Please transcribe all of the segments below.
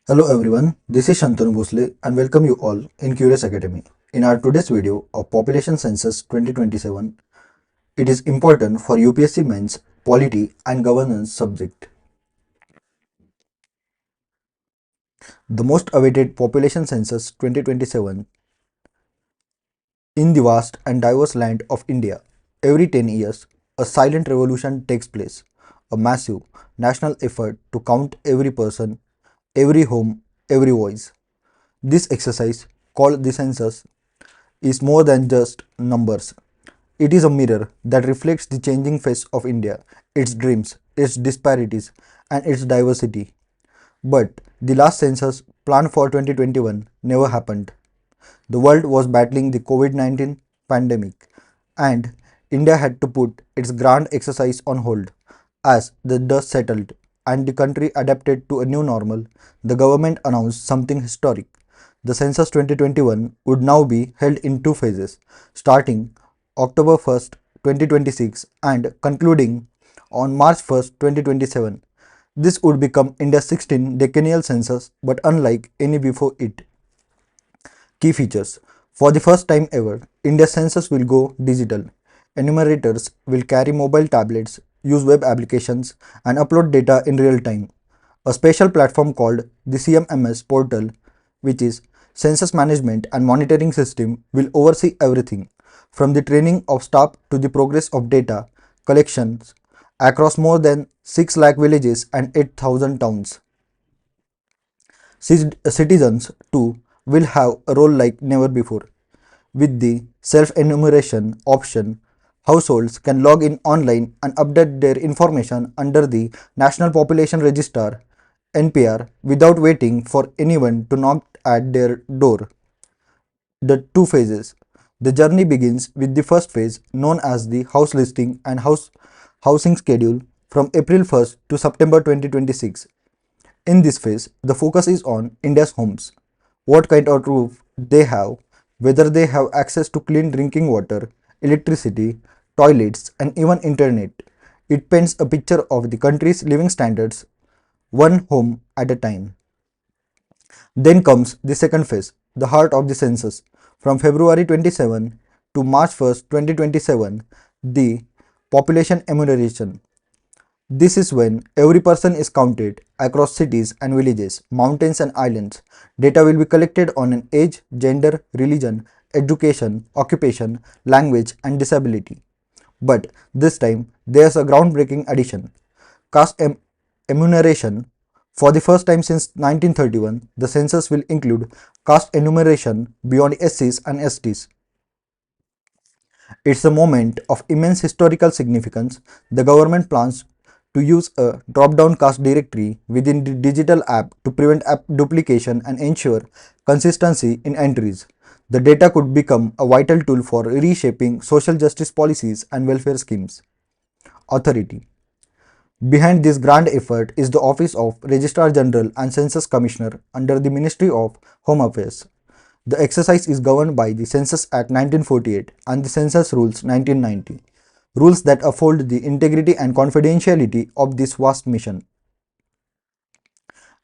Hello everyone, this is Shantanu Bhosale and welcome you all in Curious Academy. In our today's video of Population Census 2027, it is important for UPSC Men's Polity and Governance subject. The most awaited Population Census 2027 in the vast and diverse land of India. Every 10 years, a silent revolution takes place, a massive national effort to count every person, every home, every voice. This exercise, called the census, is more than just numbers. It is a mirror that reflects the changing face of India, its dreams, its disparities, and its diversity. But the last census, planned for 2021, never happened. The world was battling the COVID 19 pandemic, and India had to put its grand exercise on hold. As the dust settled and the country adapted to a new normal, the government announced something historic. The census 2021 would now be held in two phases, starting October 1st, 2026 and concluding on March 1st, 2027. This would become India's 16th decennial census, but unlike any before it. Key features. For the first time ever, India's census will go digital. Enumerators will carry mobile tablets, use web applications, and upload data in real time. A special platform called the CMMS portal, which is Census Management and Monitoring System, will oversee everything from the training of staff to the progress of data collections across more than 6 lakh villages and 8,000 towns. Citizens, too, will have a role like never before. With the self enumeration option, households can log in online and update their information under the National Population Register (NPR) without waiting for anyone to knock at their door. The two phases. The journey begins with the first phase, known as the house listing and housing schedule, from April 1st to September 2026. In this phase, the focus is on India's homes, what kind of roof they have, whether they have access to clean drinking water, electricity, toilets, and even internet. It paints a picture of the country's living standards, one home at a time. Then comes the second phase, the heart of the census. From February 27 to March 1st, 2027, the population enumeration. This is when every person is counted across cities and villages, mountains and islands. Data will be collected on an age, gender, religion, education, occupation, language, and disability. But this time, there's a groundbreaking addition. Caste enumeration. For the first time since 1931, the census will include caste enumeration beyond SCs and STs. It's a moment of immense historical significance. The government plans to use a drop-down caste directory within the digital app to prevent app duplication and ensure consistency in entries. The data could become a vital tool for reshaping social justice policies and welfare schemes. Authority. Behind this grand effort is the Office of Registrar General and Census Commissioner under the Ministry of Home Affairs. The exercise is governed by the Census Act 1948 and the Census Rules 1990, rules that uphold the integrity and confidentiality of this vast mission.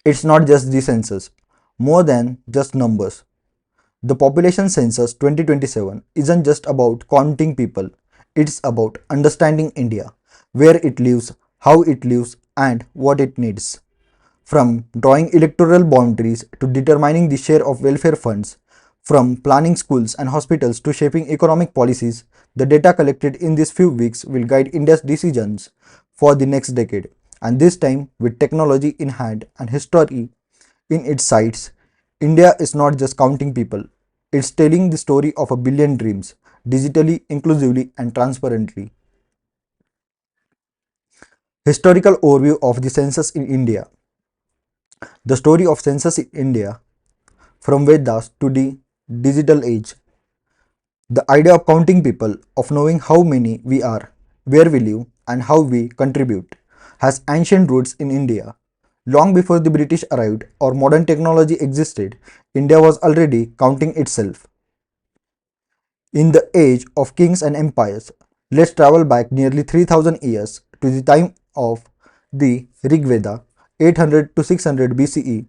It's not just the census, more than just numbers. The population census 2027 isn't just about counting people, it's about understanding India, where it lives, how it lives, and what it needs. From drawing electoral boundaries to determining the share of welfare funds, from planning schools and hospitals to shaping economic policies, the data collected in these few weeks will guide India's decisions for the next decade. And this time, with technology in hand and history in its sights, India is not just counting people, it's telling the story of a billion dreams, digitally, inclusively, and transparently. Historical overview of the census in India. The story of census in India from Vedas to the digital age. The idea of counting people, of knowing how many we are, where we live, and how we contribute, has ancient roots in India. Long before the British arrived or modern technology existed, India was already counting itself. In the age of kings and empires, let's travel back nearly 3000 years to the time of the Rig Veda, 800 to 600 BCE.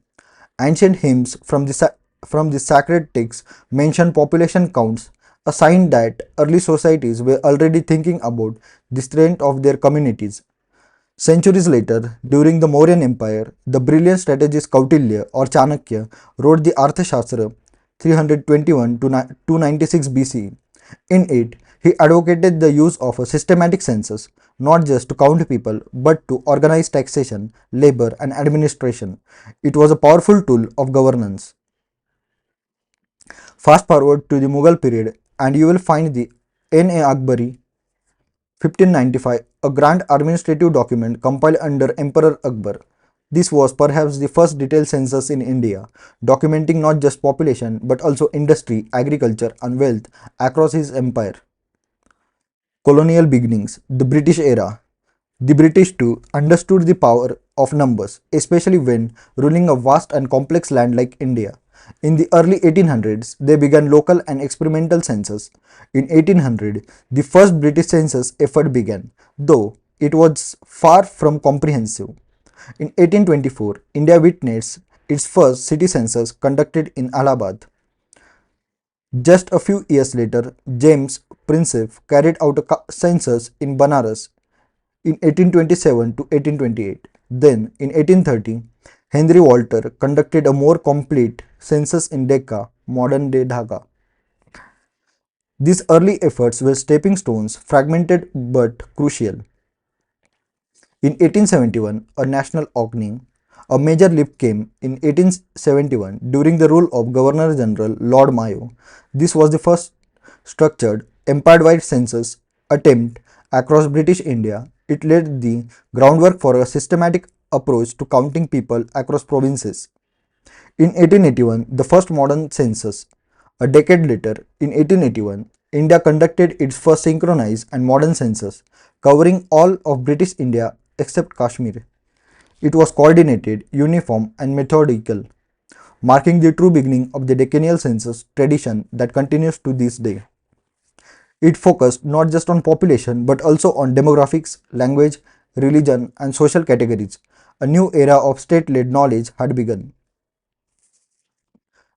Ancient hymns from the sacred texts mention population counts, a sign that early societies were already thinking about the strength of their communities. Centuries later, during the Mauryan Empire, the brilliant strategist Kautilya or Chanakya wrote the Arthashastra 321 to 296 BCE. In it, he advocated the use of a systematic census, not just to count people, but to organize taxation, labor, and administration. It was a powerful tool of governance. Fast forward to the Mughal period, and you will find the N.A. Akbari 1595, a grand administrative document compiled under Emperor Akbar. This was perhaps the first detailed census in India, documenting not just population but also industry, agriculture, and wealth across his empire. Colonial beginnings, the British era. The British too understood the power of numbers, especially when ruling a vast and complex land like India. In the early 1800s, they began local and experimental census. In 1800, the first British census effort began, though it was far from comprehensive. In 1824, India witnessed its first city census conducted in Allahabad. Just a few years later, James Prinsep carried out a census in Banaras in 1827 to 1828. Then, in 1830, Henry Walter conducted a more complete census in Decca, modern day Dhaka. These early efforts were stepping stones, fragmented but crucial. In 1871, a national reckoning, a major leap came in 1871 during the rule of Governor General Lord Mayo. This was the first structured empire-wide census attempt across British India. It laid the groundwork for a systematic approach to counting people across provinces. In 1881, the first modern census. A decade later, in 1881, India conducted its first synchronized and modern census, covering all of British India except Kashmir. It was coordinated, uniform, and methodical, marking the true beginning of the decennial census tradition that continues to this day. It focused not just on population but also on demographics, language, religion, and social categories. A new era of state led knowledge had begun.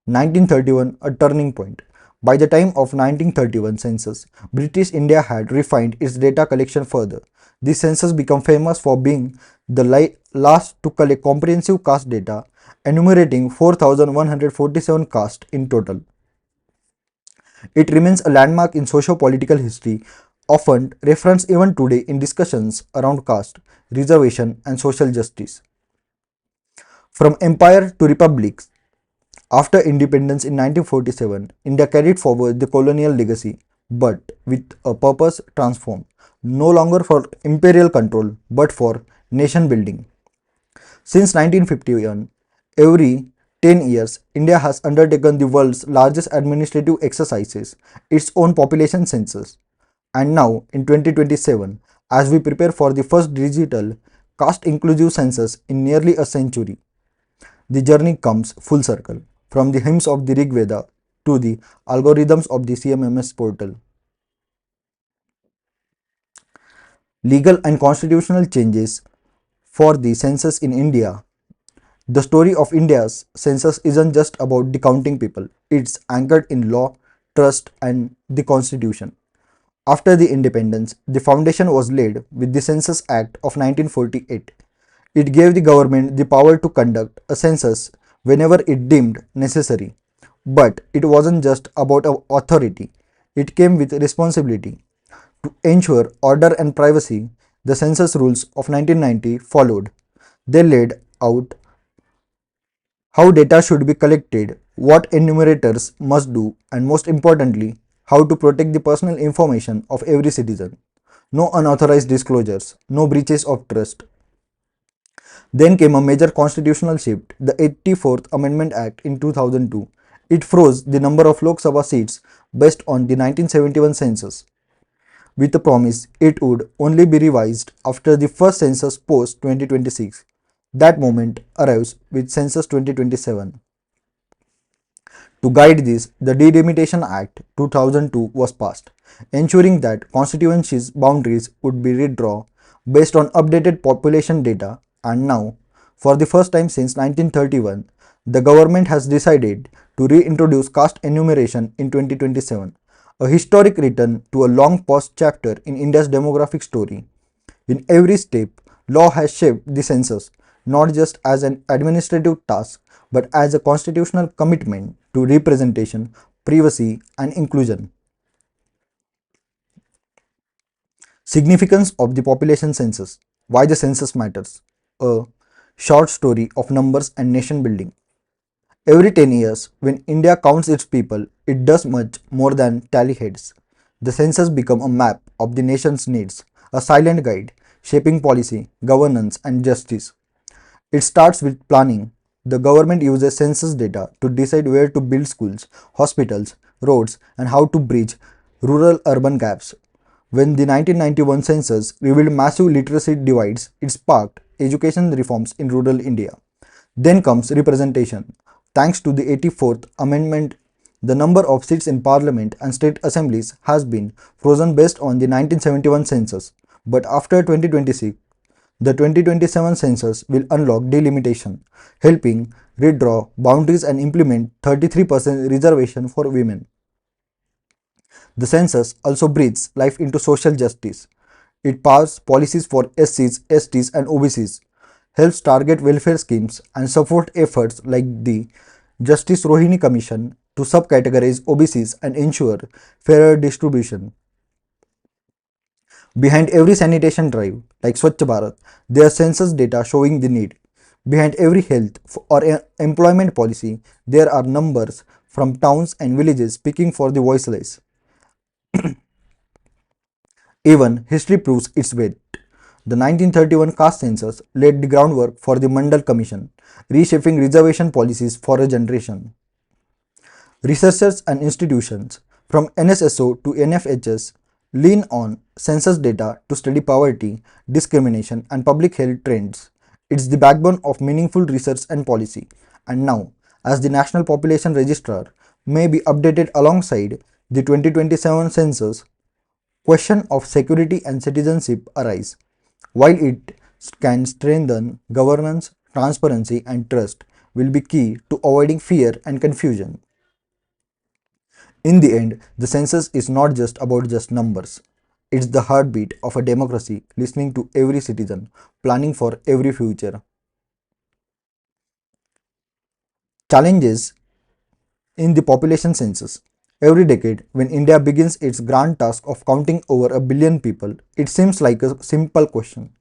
1931, a turning point. By the time of 1931 census, British India had refined its data collection further. This census became famous for being the last to collect comprehensive caste data, enumerating 4,147 castes in total. It remains a landmark in socio-political history, often referenced even today in discussions around caste, reservation, and social justice. From empire to republics, after independence in 1947, India carried forward the colonial legacy, but with a purpose transformed, no longer for imperial control, but for nation building. Since 1951, every 10 years, India has undertaken the world's largest administrative exercises, its own population census. And now, in 2027, as we prepare for the first digital, caste inclusive census in nearly a century, the journey comes full circle, from the hymns of the Rig Veda to the algorithms of the CMMS portal. Legal and constitutional changes for the census in India. The story of India's census isn't just about the counting people, it's anchored in law, trust, and the constitution. After the independence, the foundation was laid with the Census Act of 1948. It gave the government the power to conduct a census whenever it deemed necessary. But it wasn't just about authority, it came with responsibility. To ensure order and privacy, the census rules of 1990 followed. They laid out how data should be collected, what enumerators must do, and most importantly, how to protect the personal information of every citizen. No unauthorized disclosures, no breaches of trust. Then came a major constitutional shift, the 84th Amendment Act in 2002. It froze the number of Lok Sabha seats based on the 1971 census, with the promise it would only be revised after the first census post 2026. That moment arrives with Census 2027. To guide this, the Delimitation Act 2002 was passed, ensuring that constituencies' boundaries would be redrawn based on updated population data, and now, for the first time since 1931, the government has decided to reintroduce caste enumeration in 2027, a historic return to a long past chapter in India's demographic story. In every step, law has shaped the census not just as an administrative task but as a constitutional commitment to representation, privacy, and inclusion. Significance of the population census. Why the census matters. A short story of numbers and nation building. Every 10 years, when India counts its people, it does much more than tally heads. The census becomes a map of the nation's needs, a silent guide shaping policy, governance, and justice. It starts with planning. The government uses census data to decide where to build schools, hospitals, roads, and how to bridge rural urban gaps. When the 1991 census revealed massive literacy divides, it sparked education reforms in rural India. Then comes representation. Thanks to the 84th Amendment, the number of seats in Parliament and state assemblies has been frozen based on the 1971 census. But after 2026, the 2027 census will unlock delimitation, helping redraw boundaries and implement 33% reservation for women. The census also breathes life into social justice. It passes policies for SCs, STs, and OBCs, helps target welfare schemes, and support efforts like the Justice Rohini Commission to subcategorize OBCs and ensure fairer distribution. Behind every sanitation drive, like Swachh Bharat, there are census data showing the need. Behind every health or employment policy, there are numbers from towns and villages speaking for the voiceless. Even history proves its weight. The 1931 caste census laid the groundwork for the Mandal Commission, reshaping reservation policies for a generation. Researchers and institutions, from NSSO to NFHS, lean on census data to study poverty, discrimination, and public health trends. It's the backbone of meaningful research and policy. And now, as the National Population Registrar may be updated alongside the 2027 census, question of security and citizenship arise. While it can strengthen governance, transparency, and trust, will be key to avoiding fear and confusion. In the end, the census is not just about just numbers. It's the heartbeat of a democracy, listening to every citizen, planning for every future. Challenges in the population census. Every decade, when India begins its grand task of counting over a billion people, it seems like a simple question.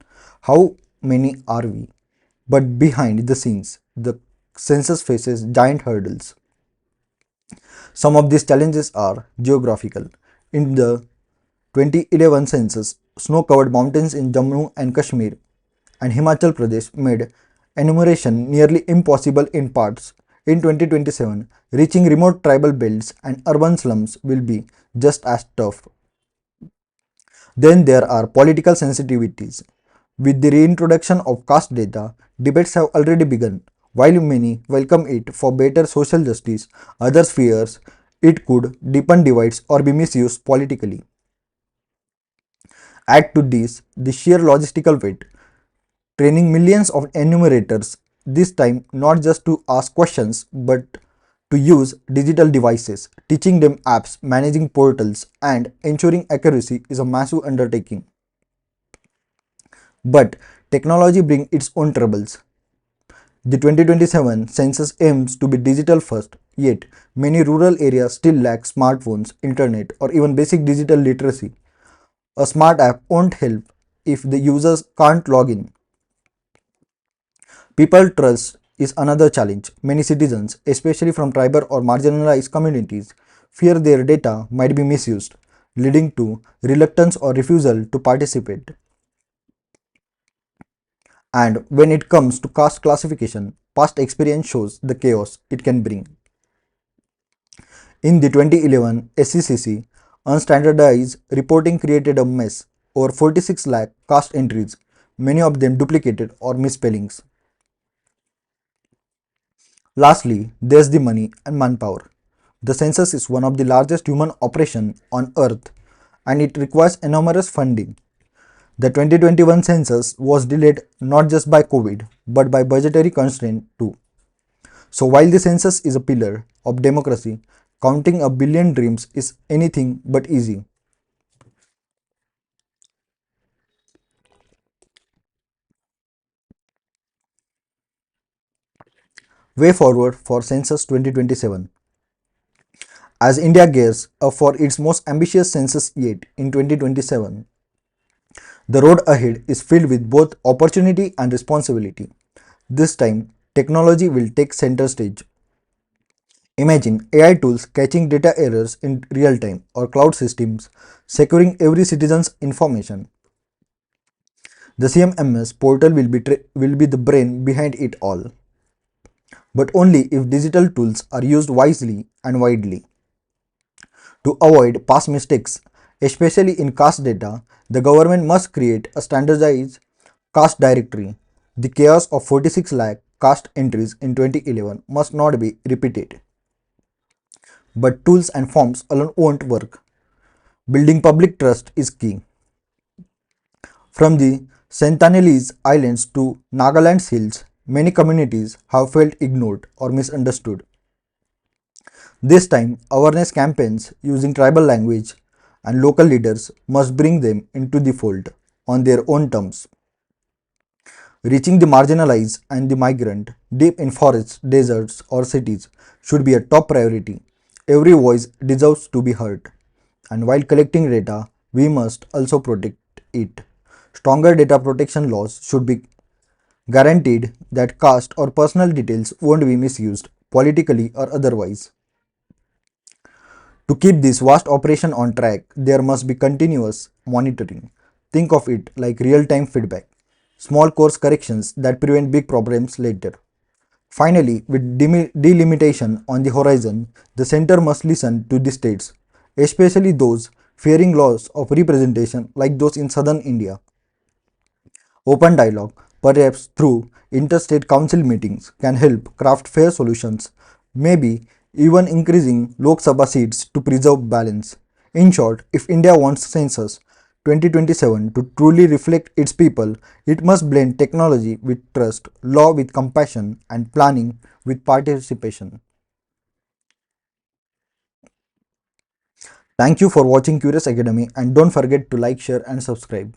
How many are we? But behind the scenes, the census faces giant hurdles. Some of these challenges are geographical. In the 2011 census, snow covered mountains in Jammu and Kashmir and Himachal Pradesh made enumeration nearly impossible in parts. In 2027, reaching remote tribal belts and urban slums will be just as tough. Then there are political sensitivities. With the reintroduction of caste data, debates have already begun. While many welcome it for better social justice, others fears it could deepen divides or be misused politically. Add to this the sheer logistical weight, training millions of enumerators, this time not just to ask questions but to use digital devices, teaching them apps, managing portals, and ensuring accuracy is a massive undertaking. But technology brings its own troubles. The 2027 census aims to be digital first, yet many rural areas still lack smartphones, internet, or even basic digital literacy. A smart app won't help if the users can't log in. People trust is another challenge. Many citizens, especially from tribal or marginalized communities, fear their data might be misused, leading to reluctance or refusal to participate. And when it comes to caste classification, past experience shows the chaos it can bring. In the 2011 SCCC, unstandardized reporting created a mess. Over 46 lakh caste entries, many of them duplicated or misspellings. Lastly, there's the money and manpower. The census is one of the largest human operations on earth and it requires enormous funding. The 2021 census was delayed not just by COVID but by budgetary constraint too. So while the census is a pillar of democracy, counting a billion dreams is anything but easy. Way forward for Census 2027. As India gears up for its most ambitious census yet in 2027, the road ahead is filled with both opportunity and responsibility. This time, technology will take center stage. Imagine AI tools catching data errors in real time or cloud systems securing every citizen's information. The CMMS portal will be the brain behind it all, but only if digital tools are used wisely and widely. To avoid past mistakes, especially in caste data, the government must create a standardized caste directory. The chaos of 46 lakh caste entries in 2011 must not be repeated. But tools and forms alone won't work. Building public trust is key. From the Sentinelese Islands to Nagaland's hills, many communities have felt ignored or misunderstood. This time, awareness campaigns using tribal language and local leaders must bring them into the fold on their own terms. Reaching the marginalized and the migrant deep in forests, deserts, or cities should be a top priority. Every voice deserves to be heard. And while collecting data, we must also protect it. Stronger data protection laws should be guaranteed that caste or personal details won't be misused politically or otherwise. To keep this vast operation on track, there must be continuous monitoring. Think of it like real time feedback, small course corrections that prevent big problems later. Finally, with delimitation on the horizon, the center must listen to the states, especially those fearing loss of representation like those in southern India. Open dialogue, perhaps through interstate council meetings, can help craft fair solutions, maybe even increasing Lok Sabha seats to preserve balance. In short, if India wants census 2027 to truly reflect its people, it must blend technology with trust, law with compassion, and planning with participation. Thank you for watching Curious Academy and don't forget to like, share, and subscribe.